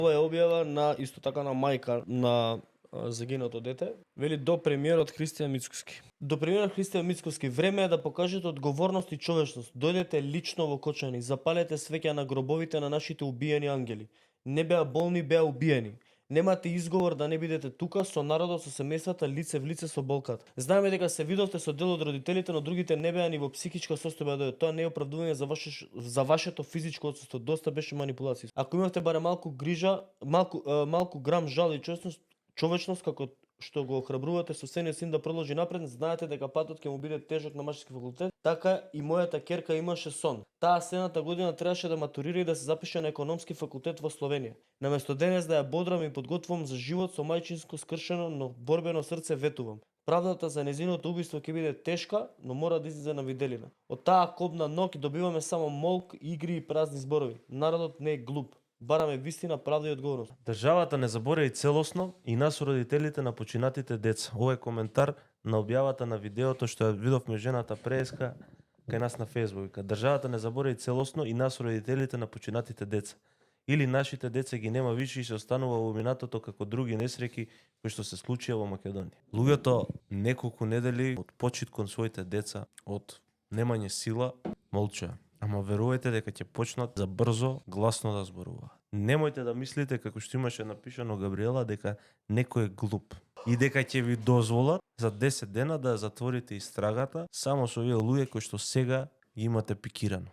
Ова е објава на исто така на мајка на загинато дете. Вели до премиерот Христијан Мицкоски. До премиерот Христијан Мицкоски, време е да покажете одговорност и човечност. Дојдете лично во Кочани, запалете свеќа на гробовите на нашите убиени ангели. Не беа болни, беа убиени. Немате изговор да не бидете тука со народот, со семејствата, лице в лице со болката. Знаеме дека се видовте со дел од родителите, но другите не беа ни во психичка состојба да дојдат. Тоа не е оправдување за вашето физичко отсуство. Доста беше манипулација. Ако имавте барем малку грижа, малку грам жал и човечност како што го охрабрувате со сениот син да продолжи напред, знаете дека патот ќе му биде тежок на машински факултет. Така и мојата ќерка имаше сон. Таа следната година требаше да матурира и да се запише на економски факултет во Словенија. Наместо денес да ја бодрам и подготвувам за живот со мајчинско скршено, но борбено срце ветувам. Правдата за незиното убиство ќе биде тешка, но мора да излезе на виделина. Од таа кобна ноќ добиваме само молк, игри и празни зборови. Народот не е глуп. Бараме вистина, правда и одговорност. Државата не заборави целосно и нас родителите на починатите деца. Ова е коментар на објавата на видеото што ја видовме жената преска кај нас на Facebook. Државата не заборави целосно и нас родителите на починатите деца. Или нашите деца ги нема више и се останува во минатото како други несреќи кои што се случија во Македонија. Луѓето неколку недели од почит кон своите деца, од немање сила, молчаа. Ама верувајте дека ќе почнат за брзо, гласно да зборуваат. Немојте да мислите, како што имаше напишано Габриела, дека некој е глуп. И дека ќе ви дозволат за 10 дена да затворите истрагата само со овие луѓе кои што сега ги имате пикирано.